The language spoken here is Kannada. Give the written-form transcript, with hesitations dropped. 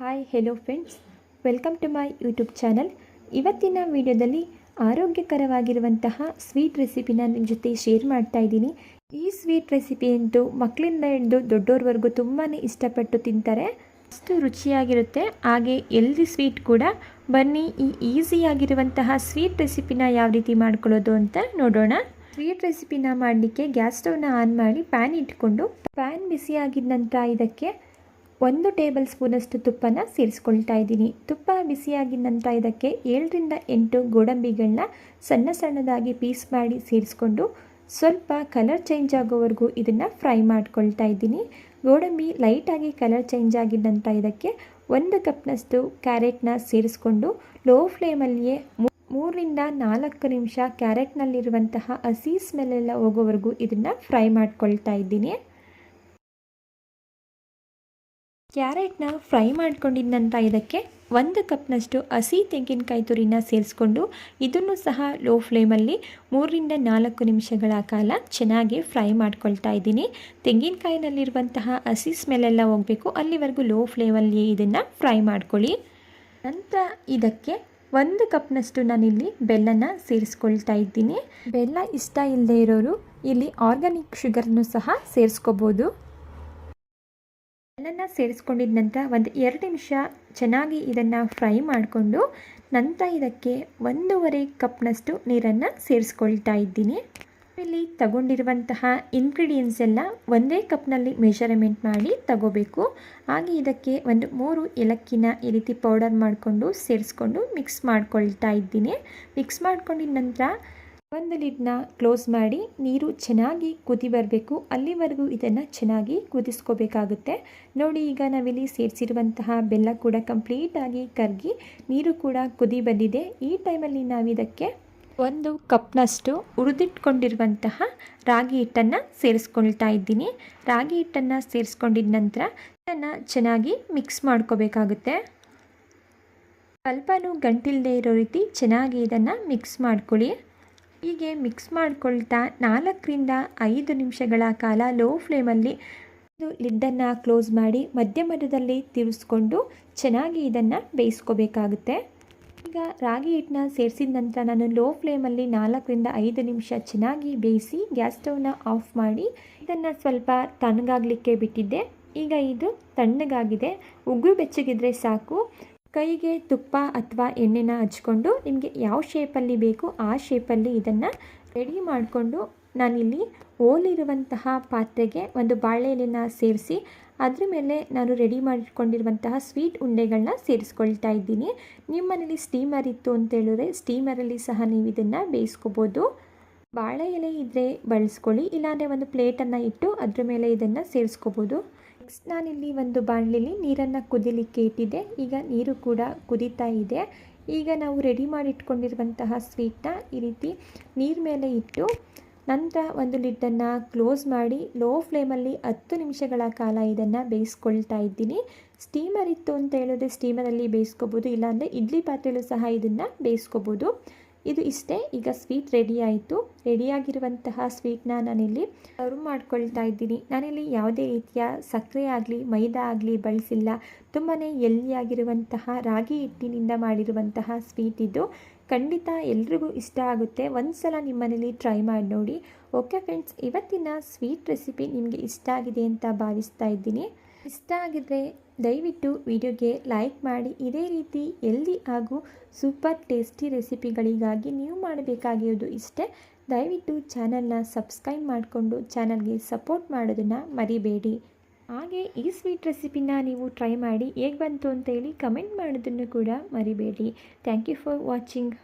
Hi hello friends, welcome to my YouTube channel. ಇವತ್ತಿನ ವಿಡಿಯೋದಲ್ಲಿ ಆರೋಗ್ಯಕರವಾಗಿರುವಂತಹ ಸ್ವೀಟ್ ರೆಸಿಪಿನ ನಿಮ್ಮ ಜೊತೆ ಶೇರ್ ಮಾಡ್ತಾ ಇದ್ದೀನಿ. ಈ ಸ್ವೀಟ್ ರೆಸಿಪಿ ಅಂತೂ ಮಕ್ಕಳಿಂದ ಹಿಡಿದು ದೊಡ್ಡೋರ್ವರೆಗೂ ತುಂಬಾ ಇಷ್ಟಪಟ್ಟು ತಿಂತಾರೆ. ಅಷ್ಟು ರುಚಿಯಾಗಿರುತ್ತೆ, ಹಾಗೆ ಎಲ್ದಿ ಸ್ವೀಟ್ ಕೂಡ. ಬನ್ನಿ ಈ ಈಸಿಯಾಗಿರುವಂತಹ ಸ್ವೀಟ್ ರೆಸಿಪಿನ ಯಾವ ರೀತಿ ಮಾಡ್ಕೊಳ್ಳೋದು ಅಂತ ನೋಡೋಣ. ಸ್ವೀಟ್ ರೆಸಿಪಿನ ಮಾಡಲಿಕ್ಕೆ ಗ್ಯಾಸ್ ಸ್ಟವ್ನ ಆನ್ ಮಾಡಿ ಪ್ಯಾನ್ ಇಟ್ಕೊಂಡು, ಪ್ಯಾನ್ ಬಿಸಿಯಾಗಿದ ನಂತರ ಇದಕ್ಕೆ 1 ಟೇಬಲ್ ಸ್ಪೂನಷ್ಟು ತುಪ್ಪನ ಸೇರಿಸ್ಕೊಳ್ತಾ ಇದ್ದೀನಿ. ತುಪ್ಪ ಬಿಸಿಯಾಗಿದ ನಂತರ ಇದಕ್ಕೆ 7ರಿಂದ 8 ಗೋಡಂಬಿಗಳನ್ನ ಸಣ್ಣದಾಗಿ ಪೀಸ್ ಮಾಡಿ ಸೇರಿಸ್ಕೊಂಡು ಸ್ವಲ್ಪ ಕಲರ್ ಚೇಂಜ್ ಆಗೋವರೆಗೂ ಇದನ್ನು ಫ್ರೈ ಮಾಡ್ಕೊಳ್ತಾ ಇದ್ದೀನಿ. ಗೋಡಂಬಿ ಲೈಟಾಗಿ ಕಲರ್ ಚೇಂಜ್ ಆಗಿದ ನಂತರ ಇದಕ್ಕೆ 1 ಕಪ್ನಷ್ಟು ಕ್ಯಾರೆಟ್ನ ಸೇರಿಸ್ಕೊಂಡು ಲೋ ಫ್ಲೇಮಲ್ಲಿಯೇ 3ರಿಂದ 4 ನಿಮಿಷ ಕ್ಯಾರೆಟ್ನಲ್ಲಿರುವಂತಹ ಹಸಿ ಸ್ಮೆಲ್ಲೆಲ್ಲ ಹೋಗೋವರೆಗೂ ಇದನ್ನು ಫ್ರೈ ಮಾಡ್ಕೊಳ್ತಾ ಇದ್ದೀನಿ. ಕ್ಯಾರೆಟ್ನ ಫ್ರೈ ಮಾಡ್ಕೊಂಡಿದ್ದ ನಂತರ ಇದಕ್ಕೆ 1 ಕಪ್ನಷ್ಟು ಹಸಿ ತೆಂಗಿನಕಾಯಿ ತುರಿನ ಸೇರಿಸ್ಕೊಂಡು ಇದನ್ನು ಸಹ ಲೋ ಫ್ಲೇಮಲ್ಲಿ 3ರಿಂದ 4 ನಿಮಿಷಗಳ ಕಾಲ ಚೆನ್ನಾಗಿ ಫ್ರೈ ಮಾಡ್ಕೊಳ್ತಾ ಇದ್ದೀನಿ. ತೆಂಗಿನಕಾಯಿನಲ್ಲಿರುವಂತಹ ಹಸಿ ಸ್ಮೆಲ್ಲೆಲ್ಲ ಹೋಗಬೇಕು, ಅಲ್ಲಿವರೆಗೂ ಲೋ ಫ್ಲೇಮಲ್ಲಿ ಇದನ್ನು ಫ್ರೈ ಮಾಡ್ಕೊಳ್ಳಿ. ನಂತರ ಇದಕ್ಕೆ 1 ಕಪ್ನಷ್ಟು ನಾನಿಲ್ಲಿ ಬೆಲ್ಲನ ಸೇರಿಸ್ಕೊಳ್ತಾ ಇದ್ದೀನಿ. ಬೆಲ್ಲ ಇಷ್ಟ ಇಲ್ಲದೆ ಇರೋರು ಇಲ್ಲಿ ಆರ್ಗ್ಯಾನಿಕ್ ಶುಗರ್ನು ಸಹ ಸೇರಿಸ್ಕೋಬೋದು. ಬೆಲ್ಲನ ಸೇರಿಸ್ಕೊಂಡಿದ ನಂತರ 2 ನಿಮಿಷ ಚೆನ್ನಾಗಿ ಇದನ್ನು ಫ್ರೈ ಮಾಡಿಕೊಂಡು ನಂತರ ಇದಕ್ಕೆ 1.5 ಕಪ್ನಷ್ಟು ನೀರನ್ನು ಸೇರಿಸ್ಕೊಳ್ತಾ ಇದ್ದೀನಿ. ಇಲ್ಲಿ ತಗೊಂಡಿರುವಂತಹ ಇಂಗ್ರೀಡಿಯೆಂಟ್ಸ್ ಎಲ್ಲ ಒಂದೇ ಕಪ್ನಲ್ಲಿ ಮೆಷರ್ಮೆಂಟ್ ಮಾಡಿ ತಗೋಬೇಕು. ಹಾಗೆ ಇದಕ್ಕೆ 3 ಏಲಕ್ಕಿನ ಈ ರೀತಿ ಪೌಡರ್ ಮಾಡಿಕೊಂಡು ಸೇರಿಸ್ಕೊಂಡು ಮಿಕ್ಸ್ ಮಾಡ್ಕೊಳ್ತಾ ಇದ್ದೀನಿ. ಮಿಕ್ಸ್ ಮಾಡ್ಕೊಂಡಿದ ನಂತರ ಒಂದು ಲಿಡ್ನ ಕ್ಲೋಸ್ ಮಾಡಿ ನೀರು ಚೆನ್ನಾಗಿ ಕುದಿ ಬರಬೇಕು, ಅಲ್ಲಿವರೆಗೂ ಇದನ್ನು ಚೆನ್ನಾಗಿ ಕುದಿಸ್ಕೋಬೇಕಾಗುತ್ತೆ. ನೋಡಿ, ಈಗ ನಾವಿಲ್ಲಿ ಸೇರಿಸಿರುವಂತಹ ಬೆಲ್ಲ ಕೂಡ ಕಂಪ್ಲೀಟಾಗಿ ಕರಗಿ ನೀರು ಕೂಡ ಕುದಿ ಬಂದಿದೆ. ಈ ಟೈಮಲ್ಲಿ ನಾವಿದಕ್ಕೆ 1 ಕಪ್ನಷ್ಟು ಹುರಿದಿಟ್ಕೊಂಡಿರುವಂತಹ ರಾಗಿ ಹಿಟ್ಟನ್ನು ಸೇರಿಸ್ಕೊಳ್ತಾ ಇದ್ದೀನಿ. ರಾಗಿ ಹಿಟ್ಟನ್ನು ಸೇರಿಸ್ಕೊಂಡಿದ ನಂತರ ಇದನ್ನು ಚೆನ್ನಾಗಿ ಮಿಕ್ಸ್ ಮಾಡ್ಕೋಬೇಕಾಗುತ್ತೆ. ಸ್ವಲ್ಪನೂ ಗಂಟಿಲ್ಲದೆ ಇರೋ ರೀತಿ ಚೆನ್ನಾಗಿ ಇದನ್ನು ಮಿಕ್ಸ್ ಮಾಡ್ಕೊಳ್ಳಿ. ಹೀಗೆ ಮಿಕ್ಸ್ ಮಾಡ್ಕೊಳ್ತಾ 4ರಿಂದ 5 ನಿಮಿಷಗಳ ಕಾಲ ಲೋ ಫ್ಲೇಮಲ್ಲಿ ಲಿಡ್ಡನ್ನು ಕ್ಲೋಸ್ ಮಾಡಿ ಮಧ್ಯದಲ್ಲಿ ತಿರುಗಿಸ್ಕೊಂಡು ಚೆನ್ನಾಗಿ ಇದನ್ನು ಬೇಯಿಸ್ಕೋಬೇಕಾಗುತ್ತೆ. ಈಗ ರಾಗಿ ಹಿಟ್ಟನ್ನ ಸೇರಿಸಿದ ನಂತರ ನಾನು ಲೋ ಫ್ಲೇಮಲ್ಲಿ 4ರಿಂದ 5 ನಿಮಿಷ ಚೆನ್ನಾಗಿ ಬೇಯಿಸಿ ಗ್ಯಾಸ್ ಸ್ಟವ್ನ ಆಫ್ ಮಾಡಿ ಇದನ್ನು ಸ್ವಲ್ಪ ತಣ್ಣಗಾಗಲಿಕ್ಕೆ ಬಿಟ್ಟಿದ್ದೆ. ಈಗ ಇದು ತಣ್ಣಗಾಗಿದೆ. ಉಗುರು ಬೆಚ್ಚಗಿದ್ರೆ ಸಾಕು. ಕೈಗೆ ತುಪ್ಪ ಅಥವಾ ಎಣ್ಣೆನ ಹಚ್ಕೊಂಡು ನಿಮಗೆ ಯಾವ ಶೇಪಲ್ಲಿ ಬೇಕು ಆ ಶೇಪಲ್ಲಿ ಇದನ್ನು ರೆಡಿ ಮಾಡಿಕೊಂಡು ನಾನಿಲ್ಲಿ ಓಲಿರುವಂತಹ ಪಾತ್ರೆಗೆ ಒಂದು ಬಾಳೆ ಎಲೆನ ಸೇರಿಸಿ ಅದ್ರ ಮೇಲೆ ನಾನು ರೆಡಿ ಮಾಡಿಟ್ಕೊಂಡಿರುವಂತಹ ಸ್ವೀಟ್ ಉಂಡೆಗಳನ್ನ ಸೇರಿಸ್ಕೊಳ್ತಾ ಇದ್ದೀನಿ. ನಿಮ್ಮ ಮನೇಲಿ ಸ್ಟೀಮರ್ ಇತ್ತು ಅಂತ ಹೇಳಿದ್ರೆ ಸ್ಟೀಮರಲ್ಲಿ ಸಹ ನೀವು ಇದನ್ನು ಬೇಯಿಸ್ಕೋಬೋದು. ಬಾಳೆ ಎಲೆ ಇದ್ದರೆ ಬಳಸ್ಕೊಳ್ಳಿ, ಇಲ್ಲಾಂದರೆ ಒಂದು ಪ್ಲೇಟನ್ನು ಇಟ್ಟು ಅದ್ರ ಮೇಲೆ ಇದನ್ನು ಸೇರಿಸ್ಕೋಬೋದು. ನೆಕ್ಸ್ಟ್ ನಾನಿಲ್ಲಿ ಒಂದು ಬಾಣಲೆಯಲ್ಲಿ ನೀರನ್ನು ಕುದಿಲಿಕ್ಕೆ ಇಟ್ಟಿದ್ದೆ. ಈಗ ನೀರು ಕೂಡ ಕುದೀತಾ ಇದೆ. ಈಗ ನಾವು ರೆಡಿ ಮಾಡಿಟ್ಕೊಂಡಿರುವಂತಹ ಸ್ವೀಟ್ನ ಈ ರೀತಿ ನೀರು ಮೇಲೆ ಇಟ್ಟು ನಂತರ ಒಂದು ಲಿಡ್ಡನ್ನು ಕ್ಲೋಸ್ ಮಾಡಿ ಲೋ ಫ್ಲೇಮಲ್ಲಿ 10 ನಿಮಿಷಗಳ ಕಾಲ ಇದನ್ನು ಬೇಯಿಸ್ಕೊಳ್ತಾ ಇದ್ದೀನಿ. ಸ್ಟೀಮರ್ ಇತ್ತು ಅಂತ ಹೇಳಿದ್ರೆ ಸ್ಟೀಮರಲ್ಲಿ ಬೇಯಿಸ್ಕೋಬೋದು, ಇಲ್ಲಾಂದರೆ ಇಡ್ಲಿ ಪಾತ್ರೆಯಲ್ಲೂ ಸಹ ಇದನ್ನು ಬೇಯಿಸ್ಕೋಬೋದು. ಇದು ಇಷ್ಟೇ. ಈಗ ಸ್ವೀಟ್ ರೆಡಿ ಆಯಿತು. ರೆಡಿಯಾಗಿರುವಂತಹ ಸ್ವೀಟ್ನ ನಾನಿಲ್ಲಿ ಸರ್ವ್ ಮಾಡ್ಕೊಳ್ತಾ ಇದ್ದೀನಿ. ನಾನಿಲ್ಲಿ ಯಾವುದೇ ರೀತಿಯ ಸಕ್ಕರೆ ಆಗಲಿ ಮೈದಾ ಆಗಲಿ ಬಳಸಿಲ್ಲ. ತುಂಬಾ ಹೆಲ್ದಿಯಾಗಿರುವಂತಹ ರಾಗಿ ಹಿಟ್ಟಿನಿಂದ ಮಾಡಿರುವಂತಹ ಸ್ವೀಟ್ ಇದು. ಖಂಡಿತ ಎಲ್ರಿಗೂ ಇಷ್ಟ ಆಗುತ್ತೆ. ಒಂದು ಸಲ ನಿಮ್ಮ ಮನೇಲಿ ಟ್ರೈ ಮಾಡಿ ನೋಡಿ. ಓಕೆ ಫ್ರೆಂಡ್ಸ್, ಇವತ್ತಿನ ಸ್ವೀಟ್ ರೆಸಿಪಿ ನಿಮಗೆ ಇಷ್ಟ ಆಗಿದೆ ಅಂತ ಭಾವಿಸ್ತಾ ಇದ್ದೀನಿ. ಇಷ್ಟ ಆಗಿದ್ರೆ ದಯವಿಟ್ಟು ವಿಡಿಯೋಗೆ ಲೈಕ್ ಮಾಡಿ. ಇದೇ ರೀತಿ ಹೆಲ್ದಿ ಹಾಗೂ ಸೂಪರ್ ಟೇಸ್ಟಿ ರೆಸಿಪಿಗಳಿಗಾಗಿ ನೀವು ಮಾಡಬೇಕಾಗಿರೋದು ಇಷ್ಟೇ. ದಯವಿಟ್ಟು ಚಾನಲ್ನ ಸಬ್ಸ್ಕ್ರೈಬ್ ಮಾಡಿಕೊಂಡು ಚಾನಲ್ಗೆ ಸಪೋರ್ಟ್ ಮಾಡೋದನ್ನು ಮರಿಬೇಡಿ. ಹಾಗೆ ಈ ಸ್ವೀಟ್ ರೆಸಿಪಿನ ನೀವು ಟ್ರೈ ಮಾಡಿ ಹೇಗೆ ಬಂತು ಅಂತ ಹೇಳಿ ಕಮೆಂಟ್ ಮಾಡೋದನ್ನು ಕೂಡ ಮರಿಬೇಡಿ. Thank you for watching.